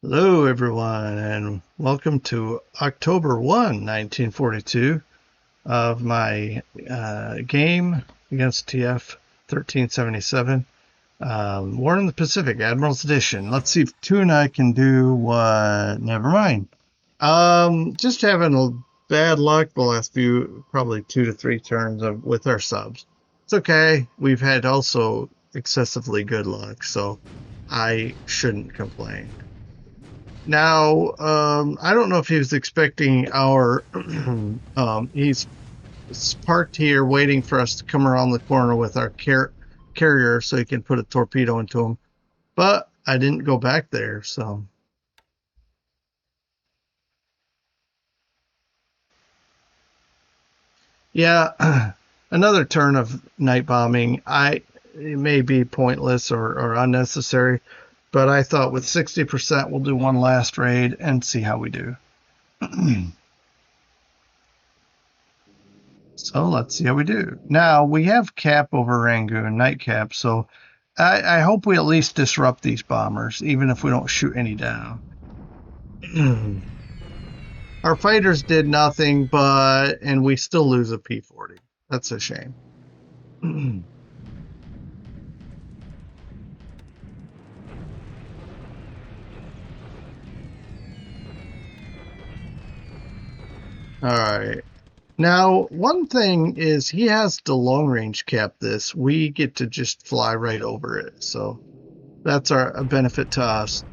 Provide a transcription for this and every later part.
Hello, everyone, and welcome to October 1, 1942, of my game against TF 1377, War in the Pacific, Admiral's Edition. Let's see if Two and I can do what. Never mind. Just having a bad luck the last few, probably 2 to 3 turns with our subs. It's okay. We've had also excessively good luck, so I shouldn't complain. Now, I don't know if he was expecting our. He's parked here waiting for us to come around the corner with our carrier so he can put a torpedo into him. But I didn't go back there, so. Yeah, another turn of night bombing. It may be pointless or unnecessary, but I thought with 60%, we'll do one last raid and see how we do. So let's see how we do. Now we have cap over Rangoon, night cap, so I hope we at least disrupt these bombers, even if we don't shoot any down. Our fighters did nothing, and we still lose a P-40. That's a shame. All right. Now, one thing is he has the long range cap this. We get to just fly right over it. So that's a benefit to us.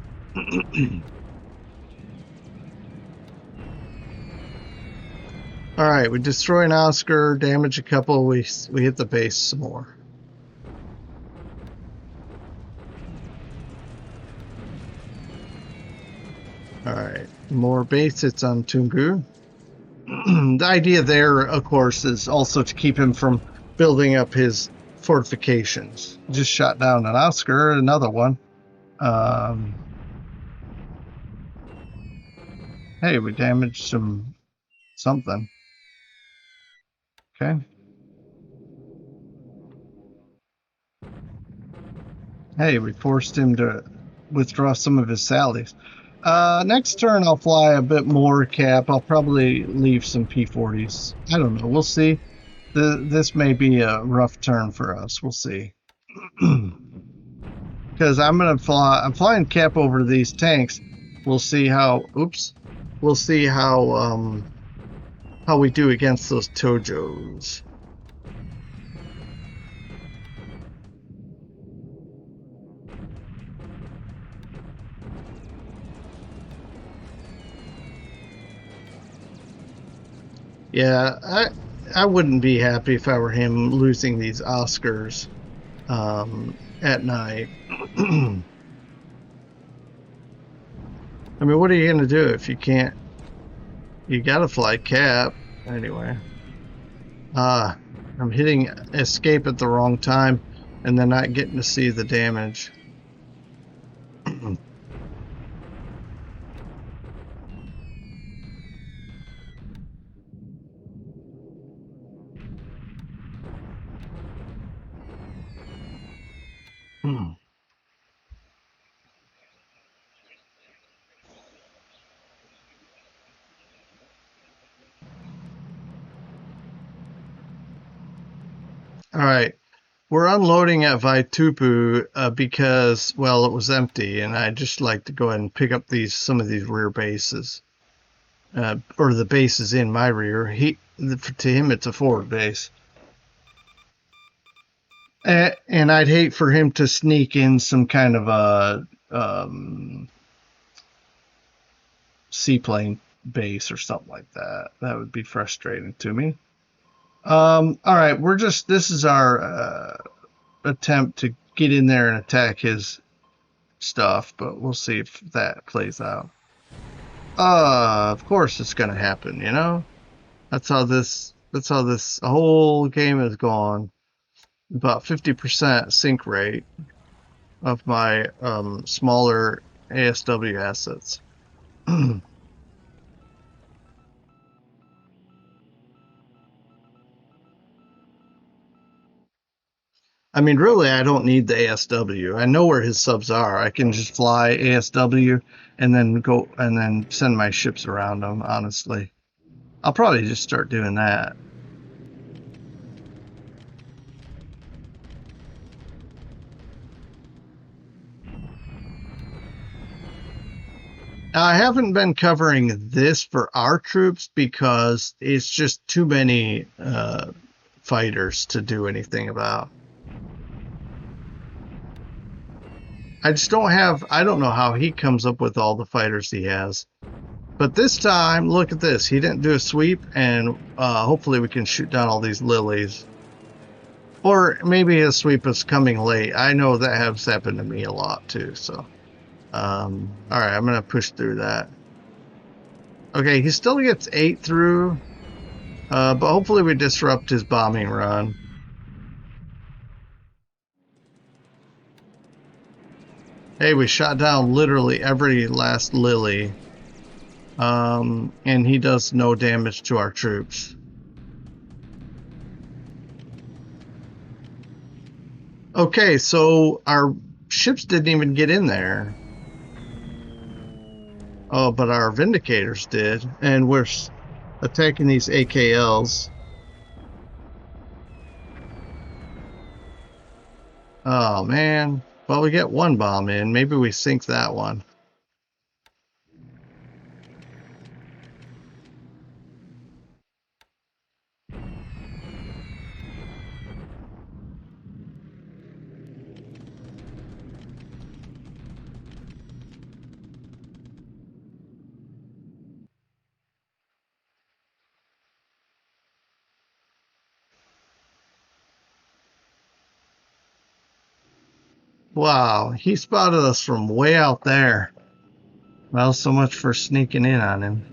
All right, we destroy an Oscar, damage a couple, we hit the base some more. All right, more base hits on Tungu. The idea there, of course, is also to keep him from building up his fortifications. Just shot down an Oscar, another one. Hey, we damaged something. Okay. Hey, we forced him to withdraw some of his sallies. Next turn, I'll fly a bit more cap. I'll probably leave some P-40s. I don't know. We'll see. This may be a rough turn for us. We'll see. Because I'm flying cap over these tanks. We'll see how. Oops. We'll see how we do against those Tojos. Yeah, I wouldn't be happy if I were him losing these Oscars at night. I mean, what are you going to do if you can't? You got to fly cap anyway. I'm hitting escape at the wrong time and then not getting to see the damage. All right. We're unloading at Vaitupu because, well, it was empty, and I'd just like to go ahead and pick up some of these rear bases, or the bases in my rear. To him, it's a forward base, and I'd hate for him to sneak in some kind of a seaplane base or something like that. That would be frustrating to me. All right, this is our attempt to get in there and attack his stuff, but we'll see if that plays out. Of course it's gonna happen, you know? That's how this whole game has gone. About 50% sink rate of my smaller ASW assets. I mean, really, I don't need the ASW. I know where his subs are. I can just fly ASW and then go and then send my ships around them, honestly. I'll probably just start doing that. Now, I haven't been covering this for our troops because it's just too many fighters to do anything about. I just don't have, I don't know how he comes up with all the fighters he has. But this time, look at this. He didn't do a sweep, and hopefully we can shoot down all these lilies. Or maybe his sweep is coming late. I know that has happened to me a lot too, so. Alright, I'm gonna push through that. Okay, he still gets 8 through, but hopefully we disrupt his bombing run. Hey, we shot down literally every last lily. And he does no damage to our troops. Okay, so our ships didn't even get in there. Oh, but our Vindicators did, and we're attacking these AKLs. Oh, man. Well, we get one bomb in. Maybe we sink that one. Wow, he spotted us from way out there. Well, so much for sneaking in on him.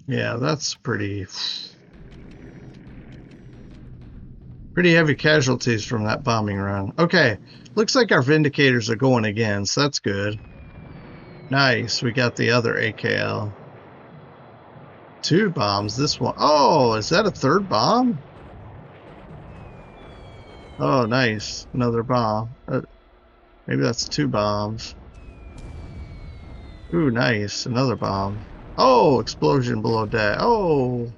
Yeah, that's pretty heavy casualties from that bombing run. Okay, looks like our Vindicators are going again, so that's good. Nice, we got the other AKL. 2 bombs, this one. Oh, is that a 3rd bomb? Oh, nice, another bomb. Maybe that's 2 bombs. Ooh, nice, another bomb. Oh, explosion below deck. Oh.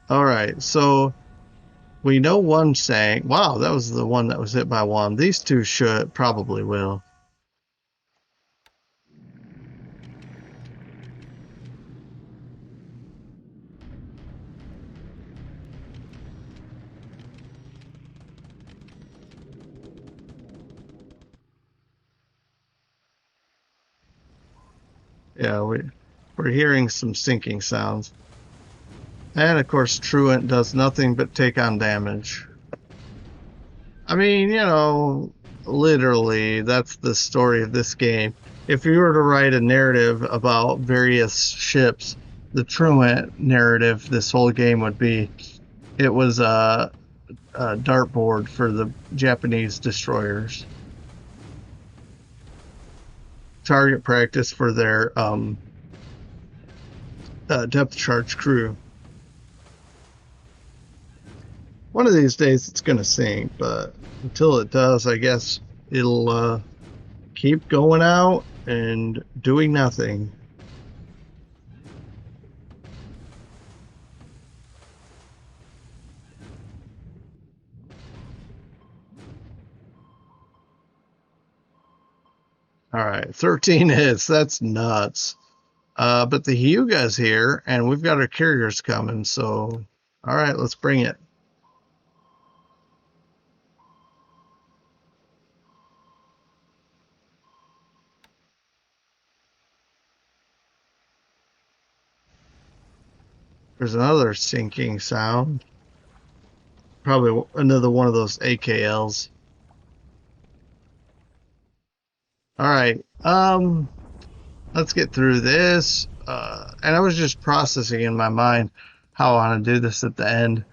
Alright, so we know one sank. Wow, that was the one that was hit by one. These 2 should probably will. Yeah, we're hearing some sinking sounds. And of course, Truant does nothing but take on damage. I mean, you know, literally, that's the story of this game. If you were to write a narrative about various ships, the Truant narrative this whole game would be, it was a dartboard for the Japanese destroyers. Target practice for their depth charge crew. One of these days it's going to sink, but until it does, I guess it'll keep going out and doing nothing. All right, 13 hits. That's nuts. But the Hyuga's here, and we've got our carriers coming, so all right, let's bring it. There's another sinking sound. Probably another one of those AKLs. All right, let's get through this. And I was just processing in my mind how I want to do this at the end.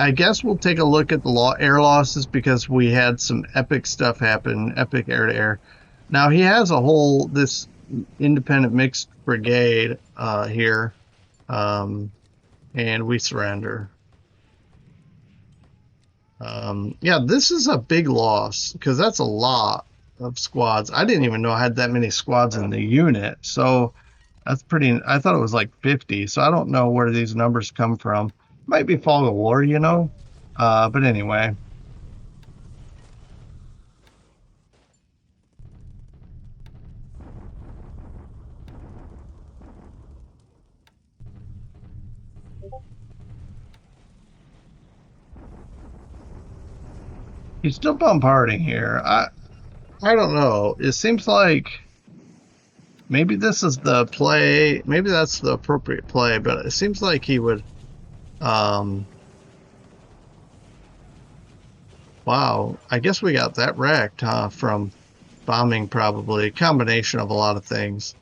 I guess we'll take a look at the air losses because we had some epic stuff happen, epic air-to-air. Now he has a whole, this independent mixed brigade here, and we surrender. Yeah, this is a big loss because that's a lot of squads. I didn't even know I had that many squads in the unit, so that's pretty. I thought it was like 50, so I don't know where these numbers come from. Might be fog of war, you know. But anyway. He's still bombarding here. I don't know. It seems like maybe this is the play. Maybe that's the appropriate play, but it seems like he would. Um, wow. I guess we got that wrecked, huh? From bombing, probably a combination of a lot of things.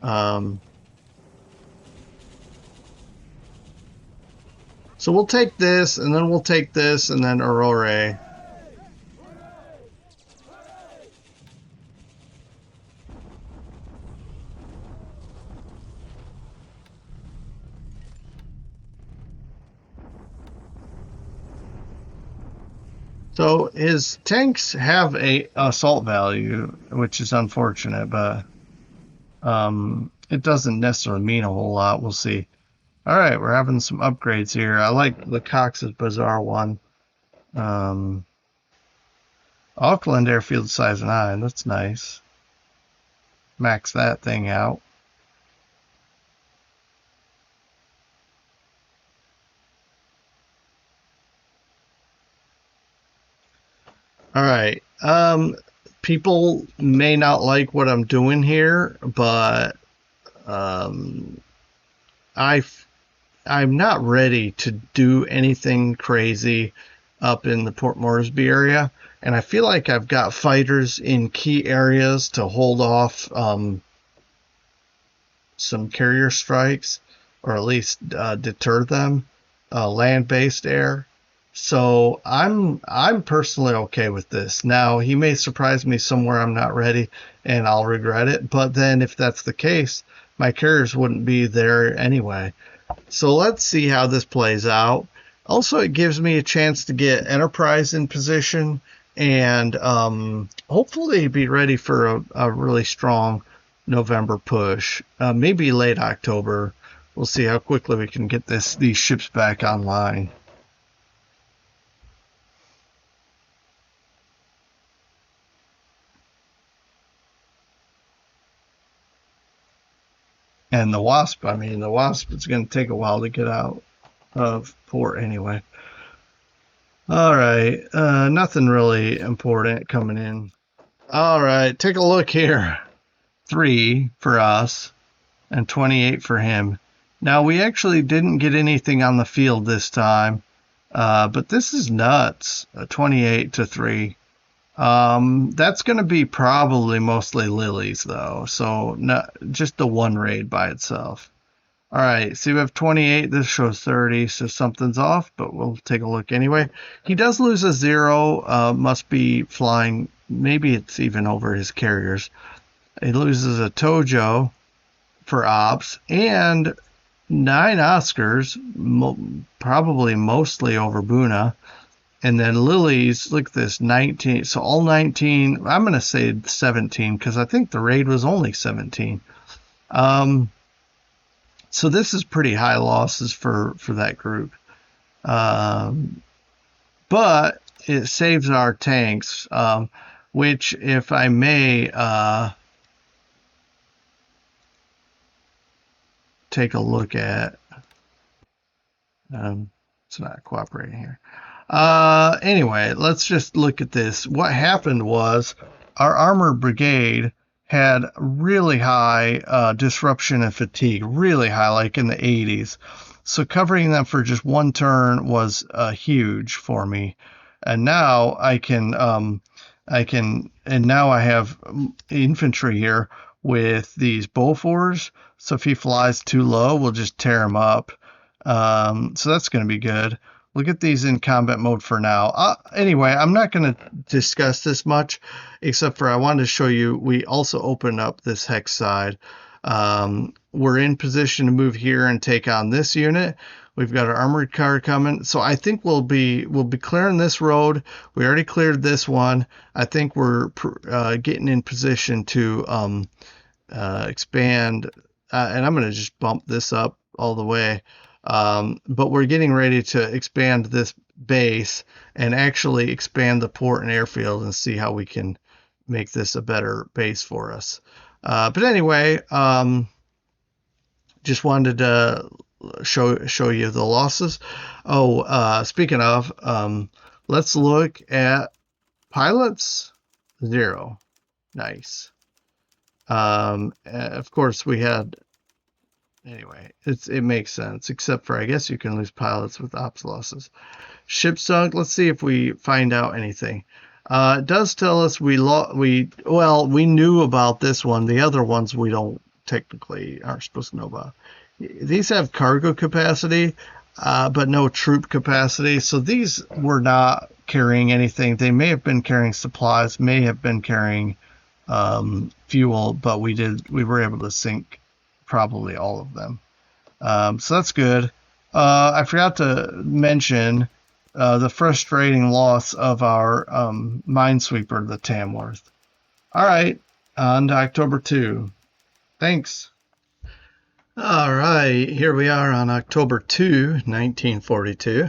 So we'll take this, and then we'll take this, and then Aurora. So his tanks have a assault value, which is unfortunate, but it doesn't necessarily mean a whole lot. We'll see. All right, we're having some upgrades here. I like the Cox's Bazaar one. Auckland Airfield size 9. That's nice. Max that thing out. All right. People may not like what I'm doing here, but I I'm not ready to do anything crazy up in the Port Moresby area, and I feel like I've got fighters in key areas to hold off some carrier strikes, or at least deter them, land-based air. So I'm personally okay with this. Now he may surprise me somewhere I'm not ready, and I'll regret it. But then if that's the case, my carriers wouldn't be there anyway. So let's see how this plays out. Also, it gives me a chance to get Enterprise in position and hopefully be ready for a really strong November push. Maybe late October. We'll see how quickly we can get these ships back online. And the Wasp, I mean, the Wasp, it's going to take a while to get out of port anyway. All right, nothing really important coming in. All right, take a look here. 3 for us and 28 for him. Now, we actually didn't get anything on the field this time, but this is nuts, 28 to 3. That's going to be probably mostly lilies, though, so not just the one raid by itself. All right, see, we have 28. This shows 30, so something's off, but we'll take a look anyway. He does lose a 0, must be flying. Maybe it's even over his carriers. He loses a Tojo for ops and 9 Oscars, probably mostly over Buna. And then lilies, look at this, 19. So all 19, I'm going to say 17 because I think the raid was only 17. So this is pretty high losses for that group. But it saves our tanks, which, if I may take a look at. It's not cooperating here. Anyway, let's just look at this. What happened was our armored brigade had really high disruption and fatigue, really high, like in the 80s. So covering them for just one turn was huge for me. And now and now I have infantry here with these Bofors. So if he flies too low, we'll just tear him up. So that's going to be good. we'll get these in combat mode for now. Anyway, I'm not going to discuss this much, except for I wanted to show you we also opened up this hex side. We're in position to move here and take on this unit. We've got our armored car coming, so I think we'll be clearing this road. We already cleared this one. I think we're getting in position to expand, and I'm going to just bump this up all the way. But we're getting ready to expand this base and actually expand the port and airfield and see how we can make this a better base for us. But anyway, just wanted to show you the losses. Speaking of, let's look at pilots. 0. Nice. Of course we had, anyway, it makes sense, except for I guess you can lose pilots with ops losses. Ship sunk. Let's see if we find out anything. It does tell us we knew about this one. The other ones we don't technically aren't supposed to know about. These have cargo capacity, but no troop capacity. So these were not carrying anything. They may have been carrying supplies, may have been carrying fuel, but we were able to sink probably all of them. So that's good. I forgot to mention the frustrating loss of our minesweeper, the Tamworth. All right, on to October 2. Thanks. All right, here we are on October 2, 1942.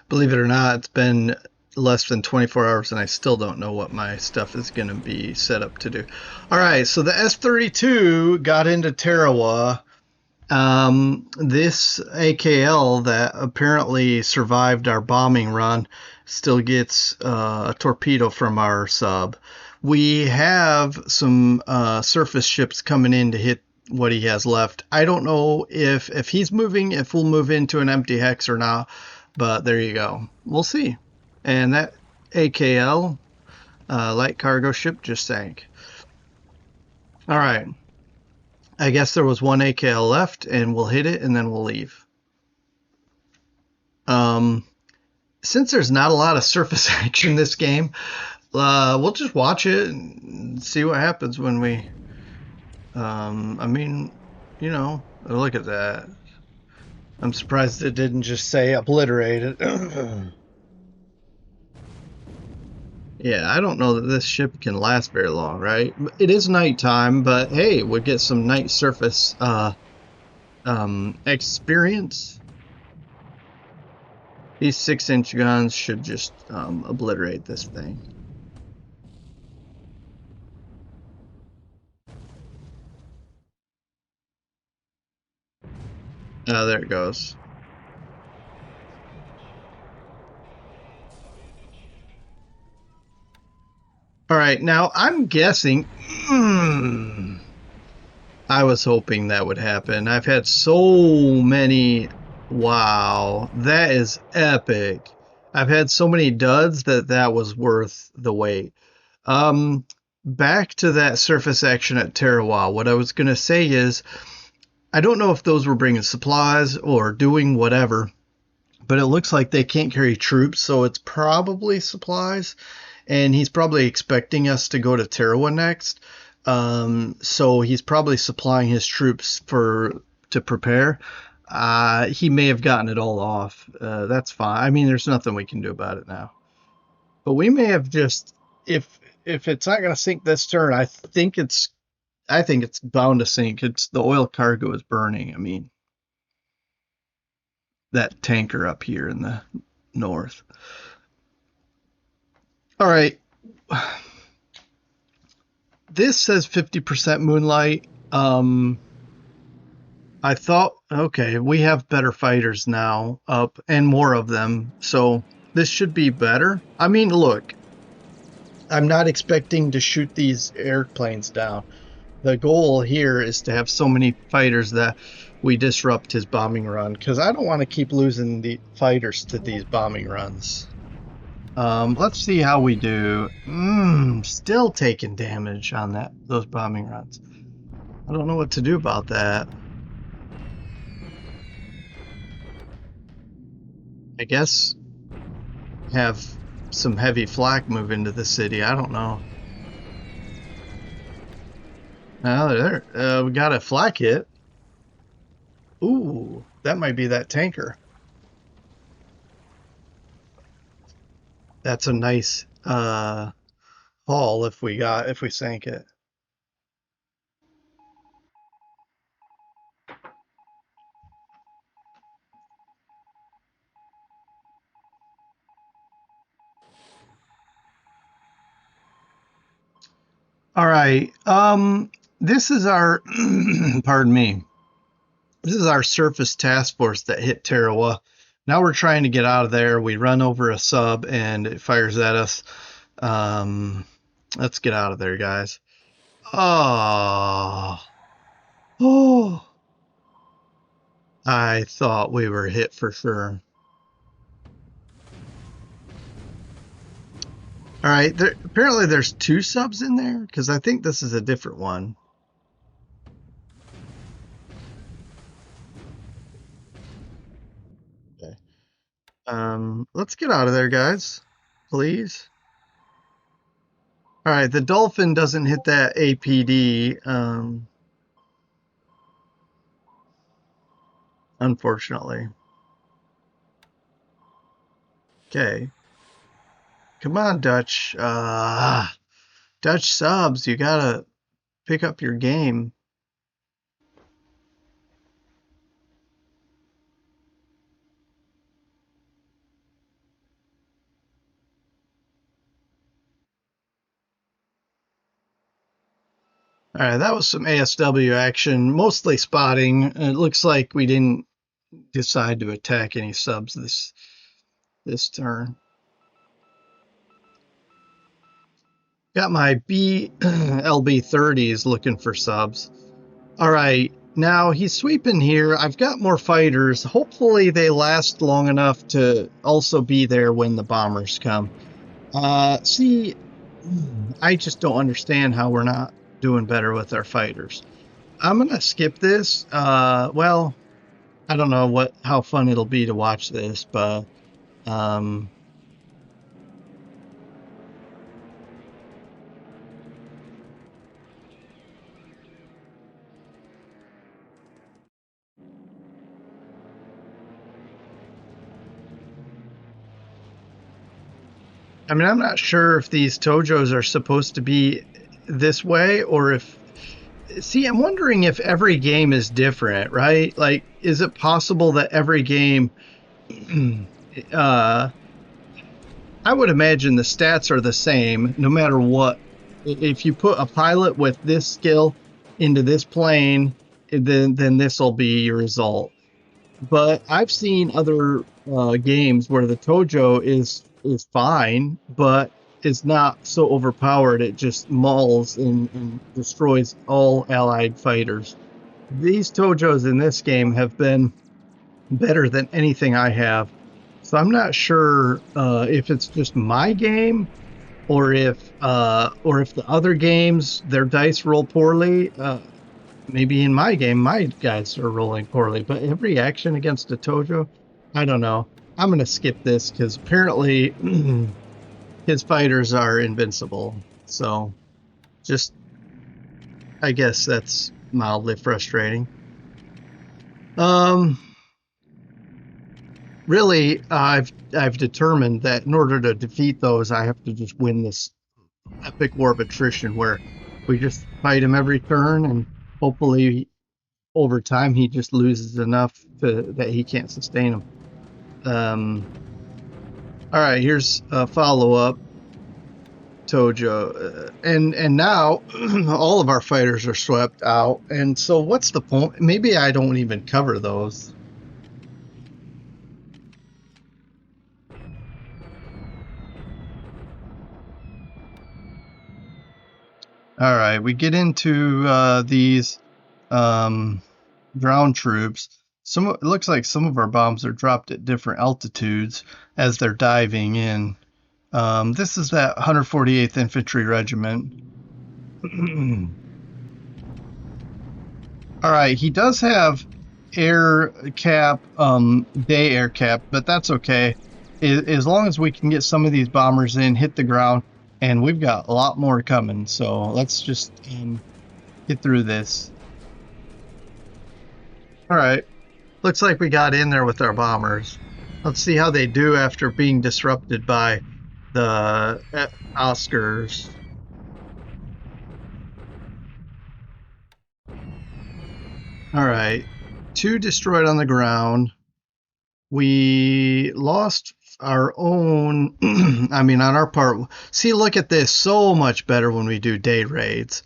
Believe it or not, it's been less than 24 hours and I still don't know what my stuff is going to be set up to do. All right, so the S-32 got into Tarawa. This AKL that apparently survived our bombing run still gets a torpedo from our sub. We have some surface ships coming in to hit what he has left. I don't know if he's moving, if we'll move into an empty hex or not, but there you go. We'll see. And that AKL, light cargo ship, just sank. All right. I guess there was one AKL left, and we'll hit it, and then we'll leave. Since there's not a lot of surface action in this game, we'll just watch it and see what happens when we... I mean, you know, look at that. I'm surprised it didn't just say obliterated. Yeah, I don't know that this ship can last very long, right? It is nighttime, but hey, we'll get some night surface experience. These 6-inch guns should just obliterate this thing. Oh, there it goes. All right, now I'm guessing. I was hoping that would happen. I've had so many. Wow, that is epic. I've had so many duds that was worth the wait. Back to that surface action at Tarawa. What I was going to say is, I don't know if those were bringing supplies or doing whatever, but it looks like they can't carry troops, so it's probably supplies. And he's probably expecting us to go to Tarawa next. So he's probably supplying his troops to prepare. He may have gotten it all off. That's fine. I mean, there's nothing we can do about it now. But we may have just, if it's not going to sink this turn, I think it's bound to sink. It's the oil cargo is burning. I mean, that tanker up here in the north. All right. This says 50% moonlight. I thought, okay, we have better fighters now up and more of them. So this should be better. I mean, look, I'm not expecting to shoot these airplanes down. The goal here is to have so many fighters that we disrupt his bombing run, because I don't want to keep losing the fighters to these bombing runs. Let's see how we do. Still taking damage on those bombing runs. I don't know what to do about that. I guess have some heavy flak move into the city. I don't know. Oh, there. We got a flak hit. Ooh, that might be that tanker. That's a nice haul if we sank it. All right. This is our pardon me. This is our surface task force that hit Tarawa. Now we're trying to get out of there. We run over a sub and it fires at us. Let's get out of there, guys. Oh, oh! I thought we were hit for sure. All right. Apparently, there's two subs in there because I think this is a different one. Okay. Let's get out of there, guys. Please. All right. The Dolphin doesn't hit that APD. Unfortunately. Okay. Come on, Dutch. Dutch subs, you gotta pick up your game. All right, that was some ASW action, mostly spotting. It looks like we didn't decide to attack any subs this turn. Got my LB30s looking for subs. All right, now he's sweeping here. I've got more fighters. Hopefully they last long enough to also be there when the bombers come. See, I just don't understand how we're not doing better with our fighters. I'm gonna skip this. Well, I don't know how fun it'll be to watch this, but I mean, I'm not sure if these Tojos are supposed to be this way or if. See, I'm wondering if every game is different, right? Like, is it possible that every game, I would imagine the stats are the same no matter what. If you put a pilot with this skill into this plane, then this will be your result. But I've seen other games where the Tojo is fine, but is not so overpowered it just mauls and destroys all allied fighters. These Tojos in this game have been better than anything I have. So I'm not sure if it's just my game or if the other games their dice roll poorly. Maybe in my game my guys are rolling poorly, but every action against a Tojo, I don't know. I'm gonna skip this because apparently his fighters are invincible. So just I guess that's mildly frustrating. Really, I've determined that in order to defeat those, I have to just win this epic war of attrition where we just fight him every turn, and hopefully over time he just loses enough that he can't sustain them. All right, here's a follow-up. Tojo, and now all of our fighters are swept out, and so what's the point? Maybe I don't even cover those. All right, we get into these ground troops. It looks like some of our bombs are dropped at different altitudes as they're diving in. This is that 148th Infantry Regiment. All right, he does have air cap, day air cap, but that's okay. As long as we can get some of these bombers in, hit the ground, and we've got a lot more coming. So let's just get through this. All right. Looks like we got in there with our bombers. Let's see how they do after being disrupted by the Oscars. All right. 2 destroyed on the ground. We lost our own, I mean, on our part. See, look at this. So much better when we do day raids.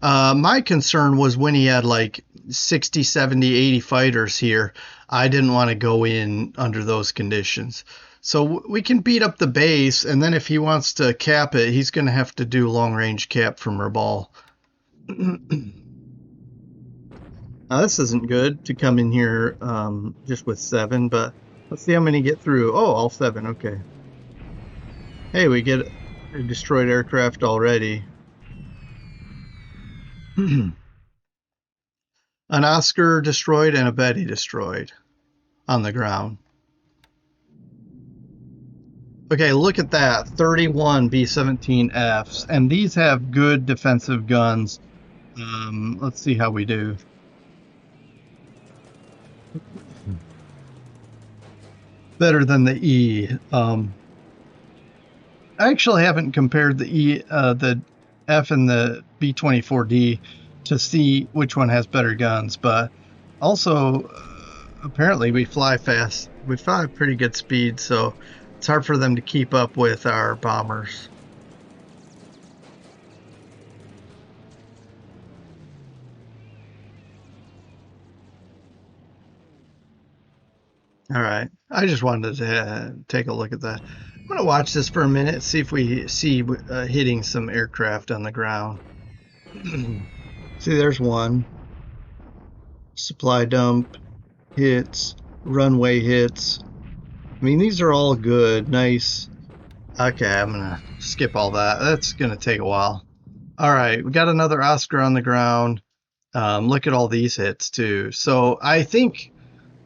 My concern was when he had like 60, 70, 80 fighters here. I didn't want to go in under those conditions. So we can beat up the base, and then if he wants to cap it, he's going to have to do long range cap from Rabaul. Now, this isn't good to come in here just with 7, but let's see how many get through. Oh, all 7. Okay. Hey, we get a destroyed aircraft already. An Oscar destroyed and a Betty destroyed on the ground. Okay, look at that. 31 B-17Fs. And these have good defensive guns. Let's see how we do. Better than the E. I actually haven't compared the F and the B-24D to see which one has better guns, but also apparently we fly fast. We fly pretty good speed, so it's hard for them to keep up with our bombers. All right. I just wanted to take a look at that. I'm going to watch this for a minute, see if we see hitting some aircraft on the ground. See, there's one. Supply dump hits, runway hits. I mean, these are all good, nice. Okay, I'm going to skip all that. That's going to take a while. All right, we got another Oscar on the ground. Look at all these hits, too. So I think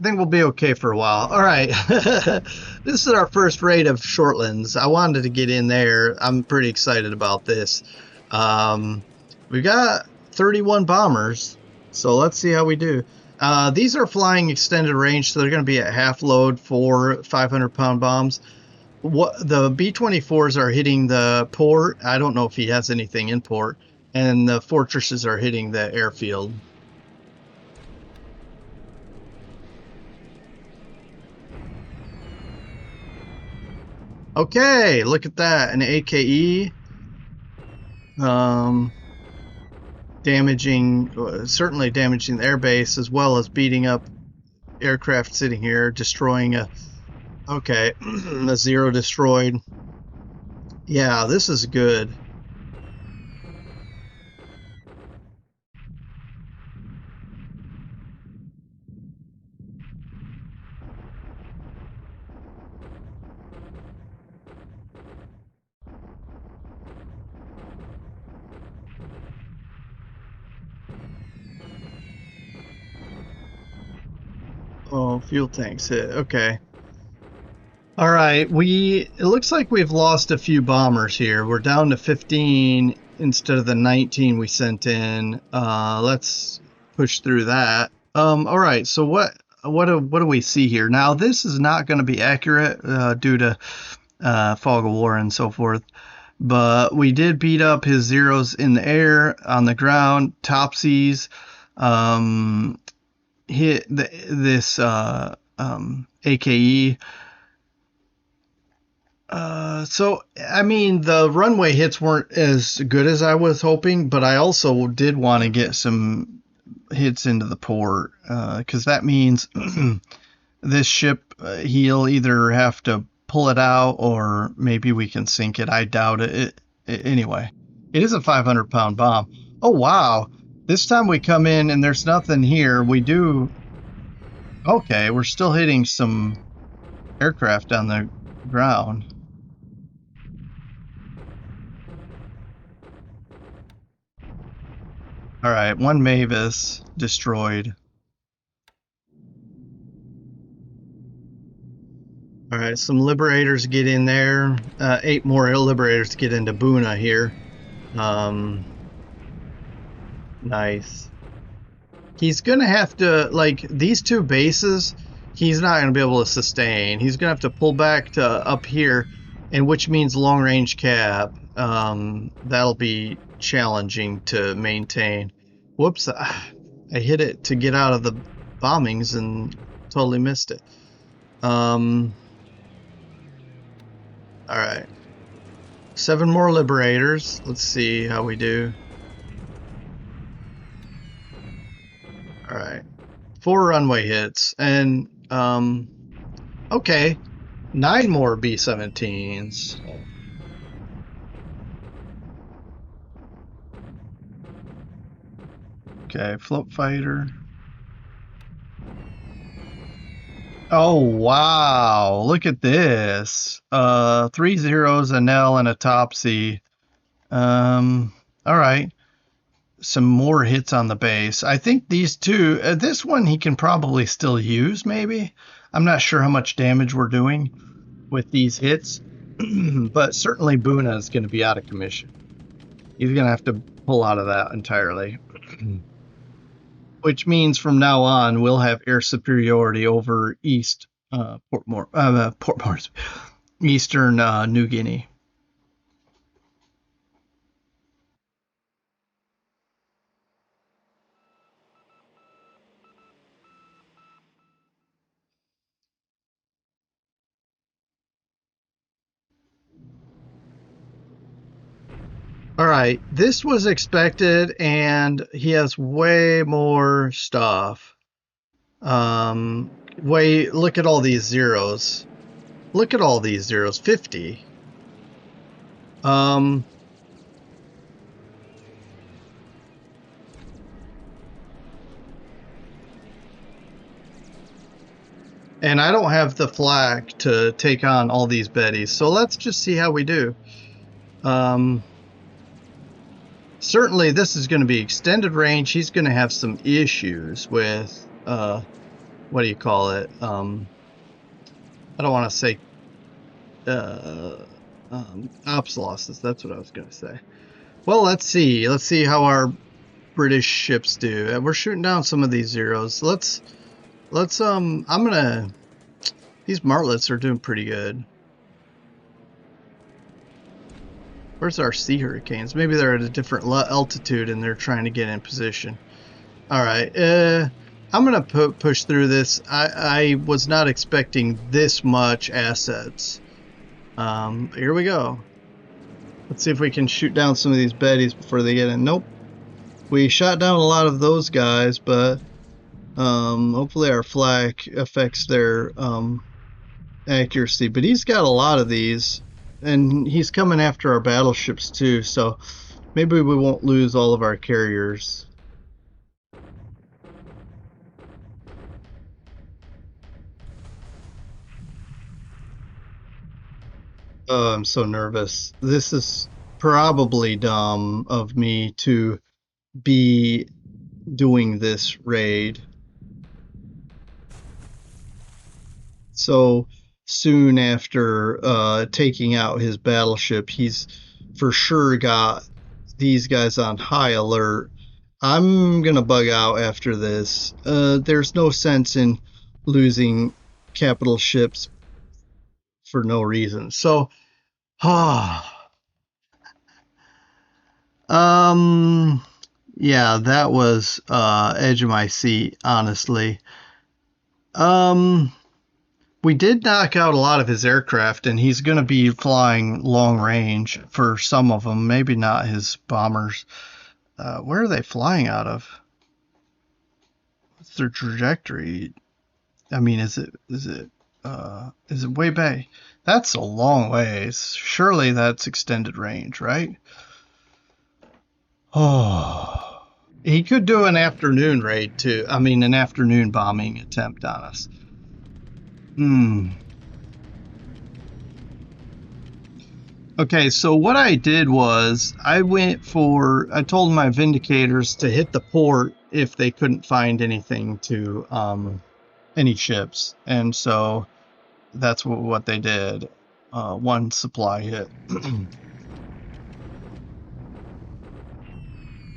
we'll be okay for a while. All right. This is our first raid of Shortlands. I wanted to get in there. I'm pretty excited about this. We've got 31 bombers, so let's see how we do. These are flying extended range, so they're going to be at half load for 500-pound bombs. The B-24s are hitting the port. I don't know if he has anything in port. And the fortresses are hitting the airfield. Okay, look at that, an AKE. Certainly damaging the airbase as well as beating up aircraft sitting here, destroying a 0 destroyed. Yeah, this is good. Oh, fuel tanks hit. Okay. All right. It looks like we've lost a few bombers here. We're down to 15 instead of the 19 we sent in. Let's push through that. All right. So what do we see here? Now, this is not going to be accurate due to fog of war and so forth. But we did beat up his zeros in the air, on the ground, topsies. Hit this AKE. So, I mean, the runway hits weren't as good as I was hoping, but I also did want to get some hits into the port, because that means this ship, he'll either have to pull it out or maybe we can sink it. I doubt it. Anyway, it is a 500-pound bomb. Oh, wow. This time we come in and there's nothing here. We do... Okay, we're still hitting some aircraft on the ground. All right, one Mavis destroyed. All right, some Liberators get in there. 8 more Liberators get into Buna here. Nice. He's going to have to, like, these 2 bases, he's not going to be able to sustain. He's going to have to pull back to up here, and which means long-range cap. That'll be challenging to maintain. Whoops, I hit it to get out of the bombings and totally missed it. All right. 7 more Liberators. Let's see how we do. All right. 4 runway hits. And, okay. 9 more B-17s. Okay, float fighter. Oh, wow. Look at this. 3 zeros, an L, and a Topsy. All right. Some more hits on the base. I think these 2, this one he can probably still use, maybe. I'm not sure how much damage we're doing with these hits, but certainly Buna is going to be out of commission. He's going to have to pull out of that entirely. Which means from now on we'll have air superiority over Eastern New Guinea. All right, this was expected, and he has way more stuff. Look at all these zeros. Look at all these zeros. 50. And I don't have the flak to take on all these Bettys, so let's just see how we do. Certainly this is going to be extended range. He's going to have some issues with, what do you call it? I don't want to say ops losses. That's what I was going to say. Well, let's see. Let's see how our British ships do. We're shooting down some of these zeros. These Martlets are doing pretty good. Where's our Sea Hurricanes? Maybe they're at a different altitude and they're trying to get in position. All right, I'm gonna push through this. I was not expecting this much assets. Here we go. Let's see if we can shoot down some of these Bettys before they get in. Nope. We shot down a lot of those guys, but hopefully our flak affects their accuracy. But he's got a lot of these, and he's coming after our battleships too, so maybe we won't lose all of our carriers. Oh, I'm so nervous. This is probably dumb of me to be doing this raid so soon after taking out his battleship. He's for sure got these guys on high alert. I'm gonna bug out after this. There's no sense in losing capital ships for no reason. So, yeah, that was edge of my seat, honestly. We did knock out a lot of his aircraft, and he's going to be flying long range for some of them. Maybe not his bombers. Where are they flying out of? What's their trajectory? I mean, is it way back? That's a long ways. Surely that's extended range, right? Oh, he could do an afternoon raid too. I mean, an afternoon bombing attempt on us. Okay, so what I did was I told my Vindicators to hit the port if they couldn't find anything to, any ships. And so that's what they did. One supply hit.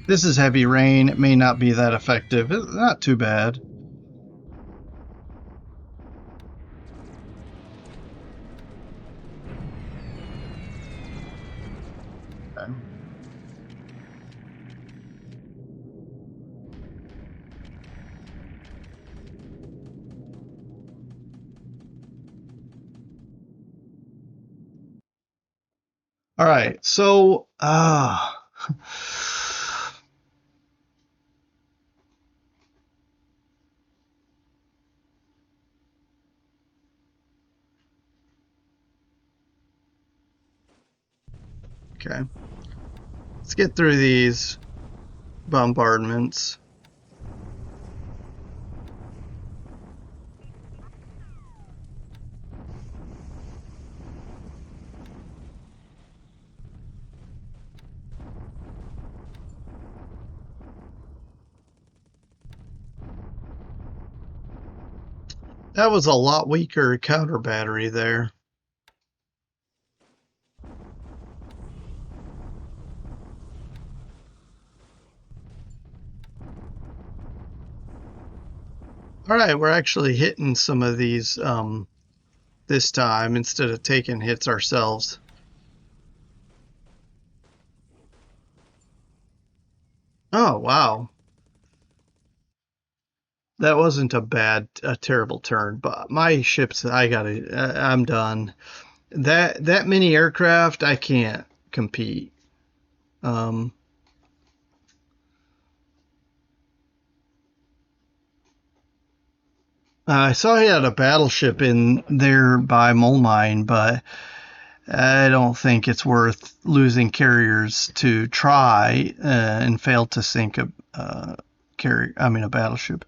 This is heavy rain. It may not be that effective. It's not too bad. Okay. All right. So, okay. Let's get through these bombardments. That was a lot weaker counter battery there. All right, we're actually hitting some of these this time instead of taking hits ourselves. Oh, wow. That wasn't a terrible turn, but my ships, I'm done. That many aircraft, I can't compete. Um, I saw he had a battleship in there by Mole Mine, but I don't think it's worth losing carriers to try and fail to sink a carrier. I mean, a battleship.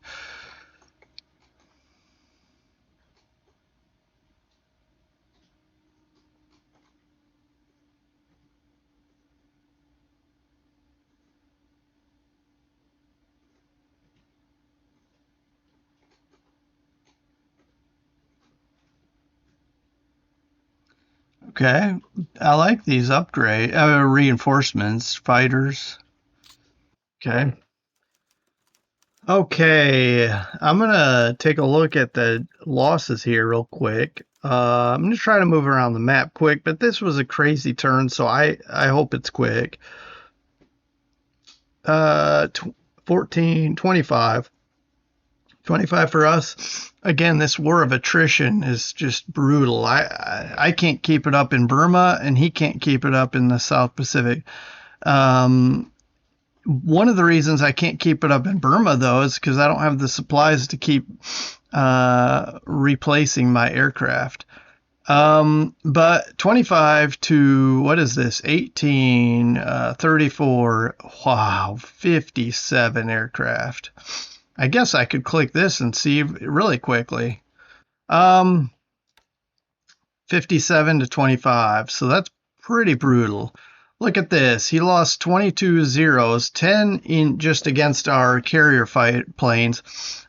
Okay, I like these reinforcements, fighters. Okay. Okay, I'm gonna take a look at the losses here real quick. I'm gonna try to move around the map quick, but this was a crazy turn, so I hope it's quick. 14, 25. 25 for us. Again, this war of attrition is just brutal. I can't keep it up in Burma, and he can't keep it up in the South Pacific. Um, One of the reasons I can't keep it up in Burma, though, is because I don't have the supplies to keep replacing my aircraft. But 25 to, what is this? 18, 34, wow, 57 aircraft. I guess I could click this and see really quickly. Um, 57 to 25. So that's pretty brutal. Look at this. He lost 22 zeros, 10 in just against our carrier fight planes,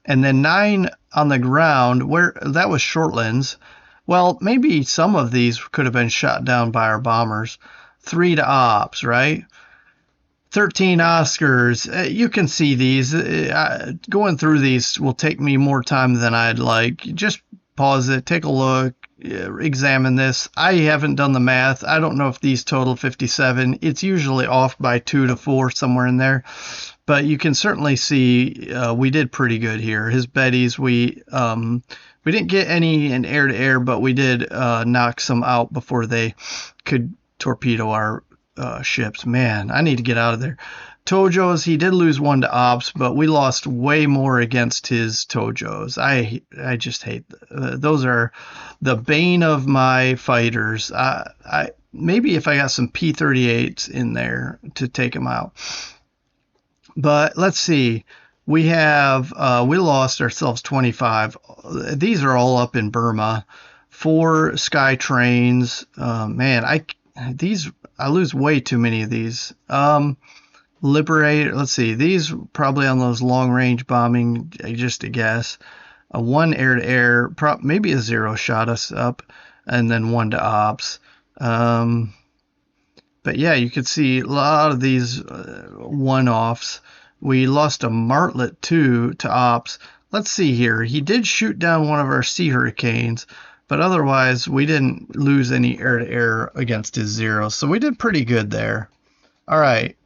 and then 9 on the ground where that was Shortlands. Well, maybe some of these could have been shot down by our bombers. 3 to ops, right? 13 Oscars. You can see these. Going through these will take me more time than I'd like. Just pause it, take a look, examine this. I haven't done the math. I don't know if these total 57. It's usually off by 2 to 4, somewhere in there. But you can certainly see we did pretty good here. His Bettys, we didn't get any in air to air, but we did knock some out before they could torpedo our ships. Man, I need to get out of there. Tojos, he did lose 1 to ops, but we lost way more against his Tojos. I just hate those. Are the bane of my fighters. I maybe if I got some P-38s in there to take them out. But let's see. We lost ourselves 25. These are all up in Burma. 4 Sky Trains. Man, I lose way too many of these. Liberate. Let's see. These probably on those long range bombing. Just a guess. a 1 air-to-air, maybe a 0 shot us up, and then 1 to ops. But yeah, you could see a lot of these one-offs. We lost a Martlet too to ops. Let's see here. He did shoot down one of our Sea Hurricanes, but otherwise we didn't lose any air-to-air against his 0. So we did pretty good there. All right.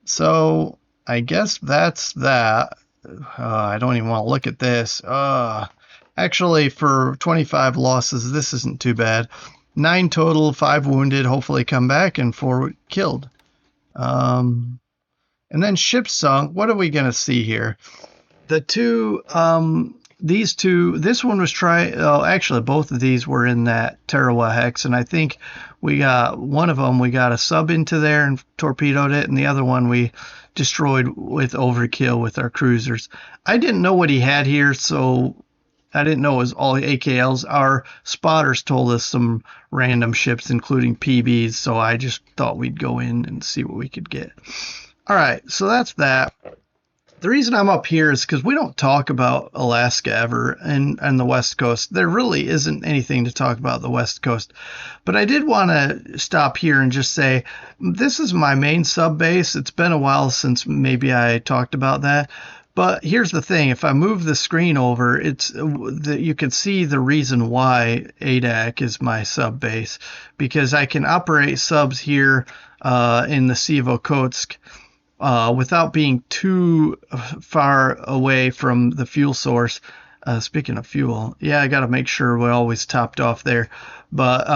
So I guess that's that. I don't even want to look at this. Actually, for 25 losses, this isn't too bad. 9 total, 5 wounded, hopefully come back, and 4 killed. And then ships sunk. What are we going to see here? The two, these two, this one was actually both of these were in that Tarawa hex, and I think we got one of them, we got a sub into there and torpedoed it, and the other one we destroyed with overkill with our cruisers. I didn't know what he had here, so I didn't know it was all AKLs. Our spotters told us some random ships, including PBs, so I just thought we'd go in and see what we could get. All right, so that's that. The reason I'm up here is because we don't talk about Alaska ever and the West Coast. There really isn't anything to talk about the West Coast. But I did want to stop here and just say, this is my main sub base. It's been a while since maybe I talked about that. But here's the thing, if I move the screen over, you can see the reason why ADAC is my sub base, because I can operate subs here in the Sea of Okhotsk without being too far away from the fuel source. Speaking of fuel, yeah, I got to make sure we're always topped off there. But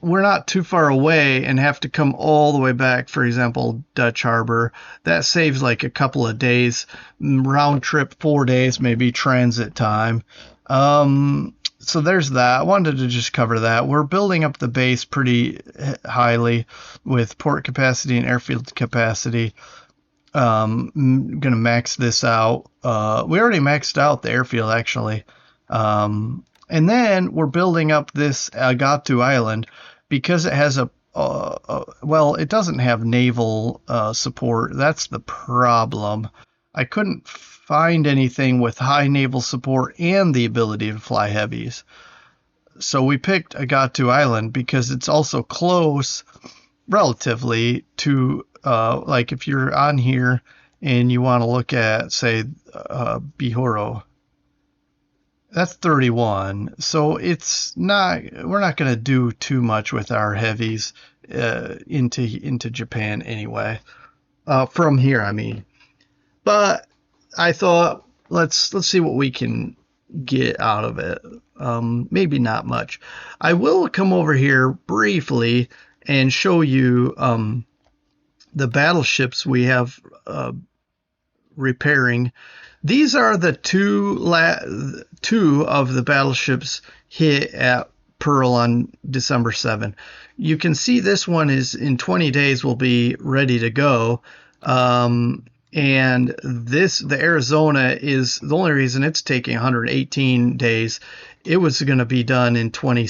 we're not too far away and have to come all the way back, for example, Dutch Harbor. That saves like a couple of days, round trip 4 days, maybe transit time. So there's that. I wanted to just cover that. We're building up the base pretty highly with port capacity and airfield capacity. I'm gonna max this out. We already maxed out the airfield actually. And then we're building up this Agatu Island because it has well, it doesn't have naval support. That's the problem. I couldn't find anything with high naval support and the ability to fly heavies. So we picked Agatu Island because it's also close relatively to like if you're on here and you want to look at, say, Bihoro, that's 31. So it's not, we're not going to do too much with our heavies into Japan anyway. From here, I mean. But I thought let's see what we can get out of it. Maybe not much. I will come over here briefly and show you the battleships we have repairing. These are the two of the battleships hit at Pearl on December 7. You can see this one is in 20 days will be ready to go. And the Arizona is the only reason it's taking 118 days. It was going to be done in 20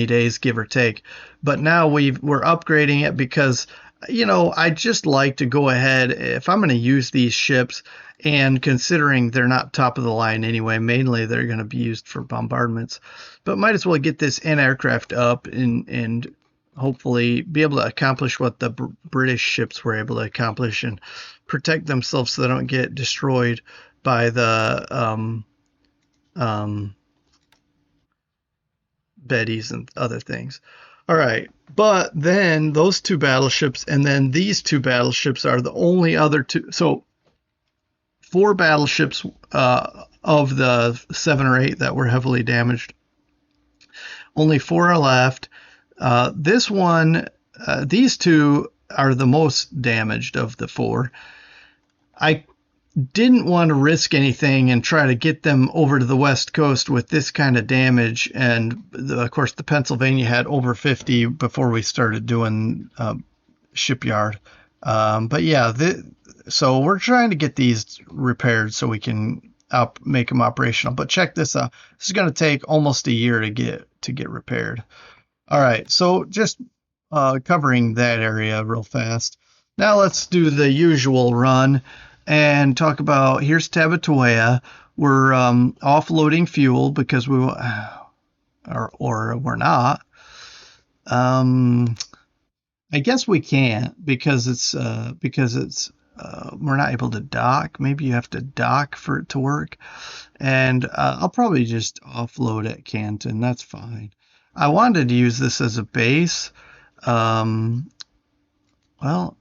days, give or take. But now we're upgrading it because, you know, I just like to go ahead if I'm going to use these ships, and considering they're not top of the line anyway, mainly they're going to be used for bombardments, but might as well get this aircraft up and hopefully be able to accomplish what the British ships were able to accomplish and protect themselves so they don't get destroyed by the Bettys and other things. All right, but then those two battleships and then these two battleships are the only other two. So 4 battleships of the 7 or 8 that were heavily damaged. Only 4 are left. This one, these 2 are the most damaged of the 4. I didn't want to risk anything and try to get them over to the West Coast with this kind of damage. And of course, the Pennsylvania had over 50 before we started doing shipyard. But yeah, so we're trying to get these repaired so we can make them operational. But check this out. This is going to take almost a year to get repaired. All right, so just covering that area real fast. Now let's do the usual run and talk about, here's Tabatoya. we're offloading fuel because or we're not. Um, I guess we can't because it's we're not able to dock. Maybe you have to dock for it to work. And I'll probably just offload at Canton. That's fine. I wanted to use this as a base. Um, well,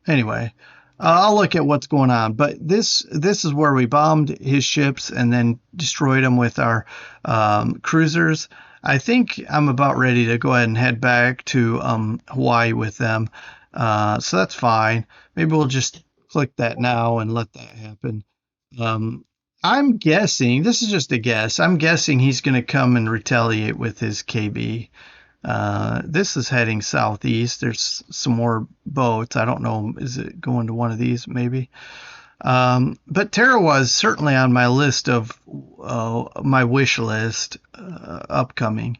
anyway, I'll look at what's going on. But this is where we bombed his ships and then destroyed them with our cruisers. I think I'm about ready to go ahead and head back to Hawaii with them. So that's fine. Maybe we'll just click that now and let that happen. Um, I'm guessing, this is just a guess, I'm guessing he's going to come and retaliate with his KB. This is heading southeast. There's some more boats. I don't know. Is it going to one of these maybe? But Tarawa is certainly on my list of my wish list upcoming.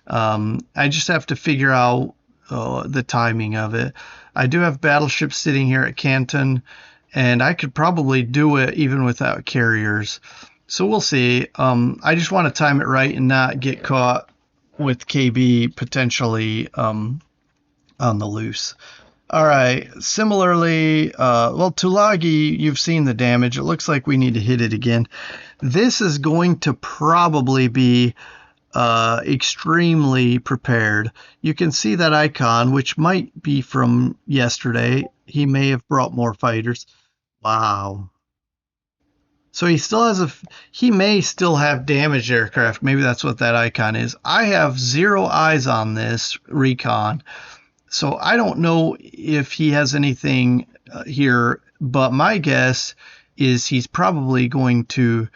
I just have to figure out the timing of it. I do have battleships sitting here at Canton, and I could probably do it even without carriers. So we'll see. I just want to time it right and not get caught with KB potentially on the loose. All right. Similarly, well, Tulagi, you've seen the damage. It looks like we need to hit it again. This is going to probably be extremely prepared. You can see that icon, which might be from yesterday. He may have brought more fighters. Wow. So he may still have damaged aircraft. Maybe that's what that icon is. I have 0 eyes on this recon. So I don't know if he has anything here, but my guess is he's probably going to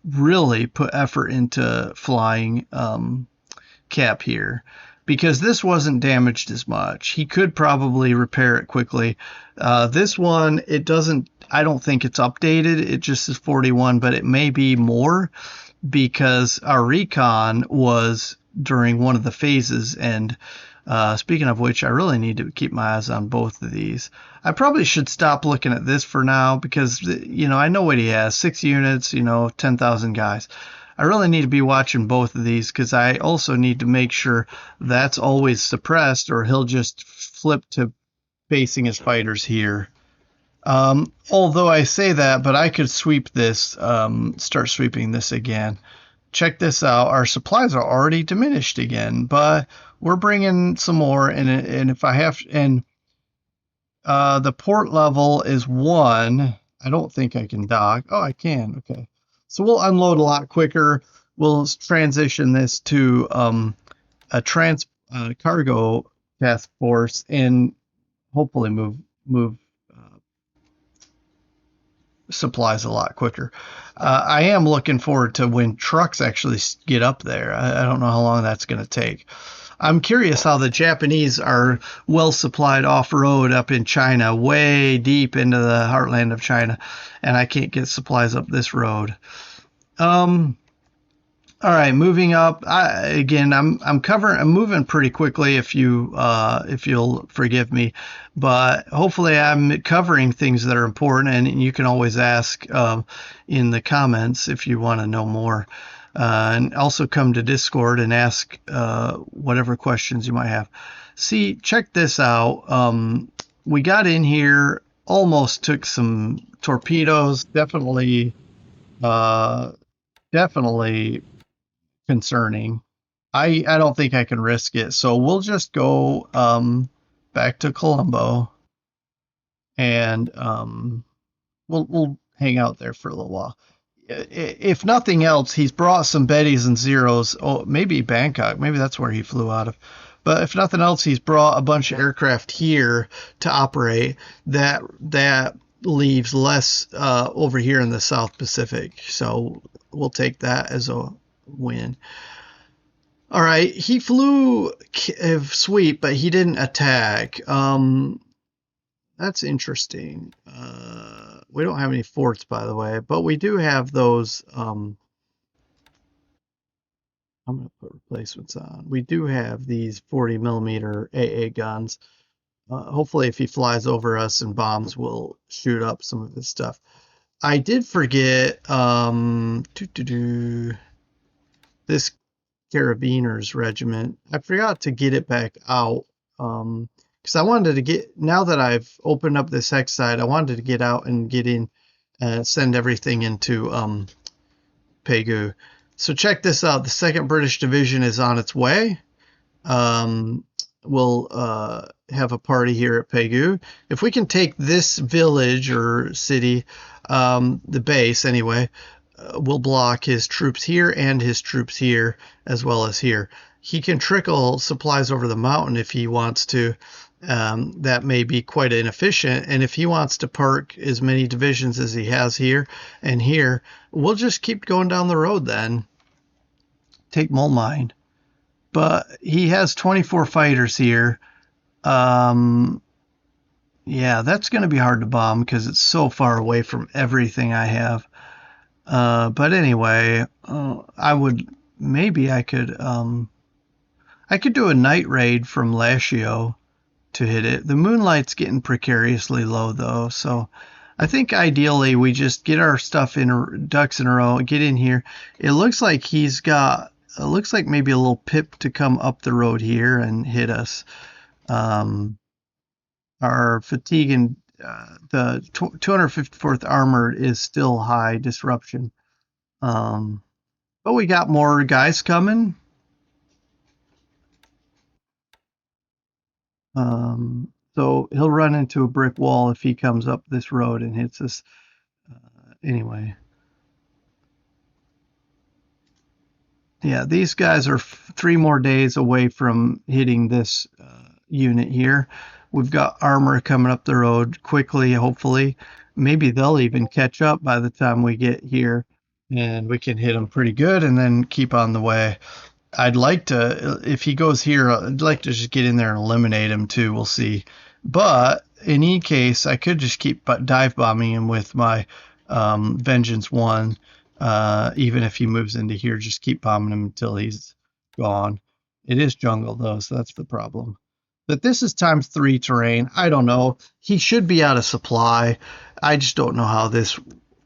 really put effort into flying Cap here, because this wasn't damaged as much. He could probably repair it quickly. This one, it doesn't, I don't think it's updated. It just is 41, but it may be more because our recon was during one of the phases. And speaking of which, I really need to keep my eyes on both of these. I probably should stop looking at this for now because, I know what he has, 6 units, 10,000 guys. I really need to be watching both of these because I also need to make sure that's always suppressed, or he'll just flip to basing his fighters here. Although I say that, but I could sweep this, start sweeping this again. Check this out. Our supplies are already diminished again, but we're bringing some more. And if I have, and the port level is 1. I don't think I can dock. Oh, I can. Okay. So we'll unload a lot quicker. We'll transition this to a cargo task force and hopefully move supplies a lot quicker. I am looking forward to when trucks actually get up there. I don't know how long that's going to take. I'm curious how the Japanese are well supplied off-road up in China, way deep into the heartland of China, and I can't get supplies up this road. All right, moving up. I'm moving pretty quickly if you'll forgive me, but hopefully I'm covering things that are important, and you can always ask in the comments if you want to know more. And also come to Discord and ask whatever questions you might have. See, check this out. We got in here, almost took some torpedoes. Definitely concerning. I don't think I can risk it. So we'll just go back to Colombo, and we'll hang out there for a little while. If nothing else, he's brought some Bettys and Zeros. Oh, maybe Bangkok. Maybe that's where he flew out of. But if nothing else, he's brought a bunch of aircraft here to operate. That leaves less over here in the South Pacific. So we'll take that as a win. All right, he flew sweep, but he didn't attack. That's interesting. We don't have any forts, by the way, but we do have those. I'm going to put replacements on. We do have these 40 millimeter AA guns. Hopefully, if he flies over us and bombs, we'll shoot up some of his stuff. I did forget this Carabiners regiment. I forgot to get it back out because I wanted to get, now that I've opened up this hex site, I wanted to get out and get in, send everything into Pegu. So check this out. The 2nd British Division is on its way. We'll have a party here at Pegu. If we can take this village or city, the base anyway, we'll block his troops here and his troops here as well as here. He can trickle supplies over the mountain if he wants to. That may be quite inefficient. And if he wants to park as many divisions as he has here and here, we'll just keep going down the road then. Take Mulmine. But he has 24 fighters here. Yeah, that's going to be hard to bomb because it's so far away from everything I have. But anyway, maybe I could do a night raid from Lashio to hit it. The moonlight's getting precariously low though, so I think ideally we just get our stuff in, ducks in a row, get in here. It looks like he's got, looks like maybe a little pip to come up the road here and hit us. Our fatigue and the 254th Armored is still high disruption. But we got more guys coming. So he'll run into a brick wall if he comes up this road and hits us. Anyway. Yeah, these guys are 3 more days away from hitting this unit here. We've got armor coming up the road quickly, hopefully. Maybe they'll even catch up by the time we get here, and we can hit them pretty good and then keep on the way. I'd like to, if he goes here, I'd like to just get in there and eliminate him too. We'll see. But in any case, I could just keep dive bombing him with my Vengeance 1. Even if he moves into here, just keep bombing him until he's gone. It is jungle though, so that's the problem. But this is ×3 terrain. I don't know. He should be out of supply. I just don't know how this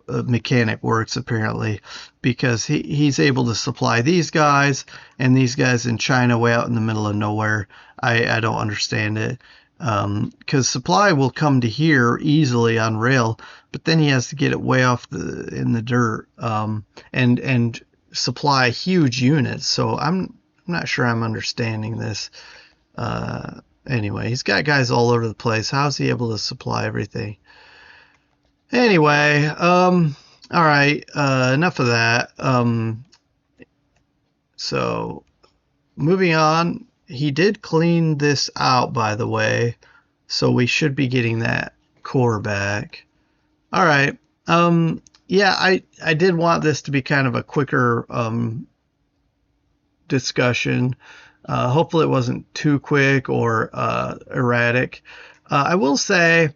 mechanic works apparently, because he's able to supply these guys and these guys in China way out in the middle of nowhere. I don't understand it, because supply will come to here easily on rail, but then he has to get it way off in the dirt, and supply huge units. So I'm not sure I'm understanding this. Anyway, he's got guys all over the place. How's he able to supply everything? Anyway, all right, enough of that. So moving on, he did clean this out, by the way, so we should be getting that core back. All right. Yeah, I did want this to be kind of a quicker discussion. Hopefully it wasn't too quick or erratic. I will say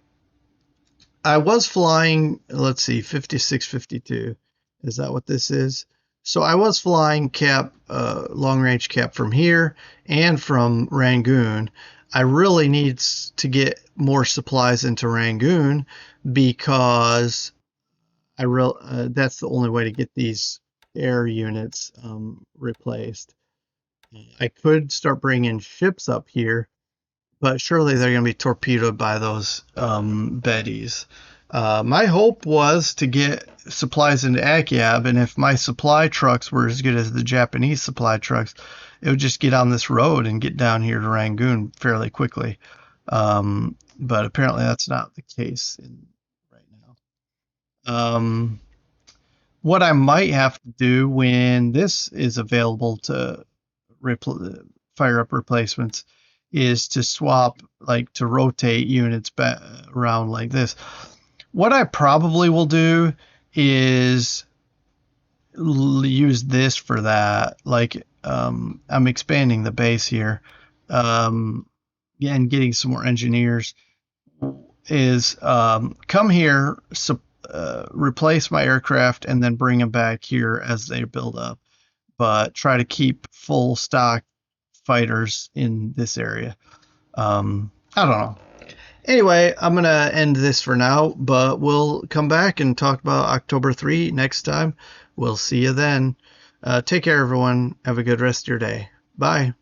I was flying, let's see, 5652. Is that what this is? So I was flying cap, long range cap from here and from Rangoon. I really need to get more supplies into Rangoon because that's the only way to get these air units replaced. I could start bringing ships up here, but surely they're going to be torpedoed by those Bettys. My hope was to get supplies into Akyab, and if my supply trucks were as good as the Japanese supply trucks, it would just get on this road and get down here to Rangoon fairly quickly. But apparently that's not the case right now. What I might have to do when this is available to fire up replacements is to swap, like to rotate units back around like this. What I probably will do is use this for that. Like, I'm expanding the base here, and getting some more engineers. Is come here, replace my aircraft, and then bring them back here as they build up. But try to keep full stock fighters in this area. I don't know. Anyway, I'm going to end this for now, but we'll come back and talk about October 3 next time. We'll see you then. Take care, everyone. Have a good rest of your day. Bye.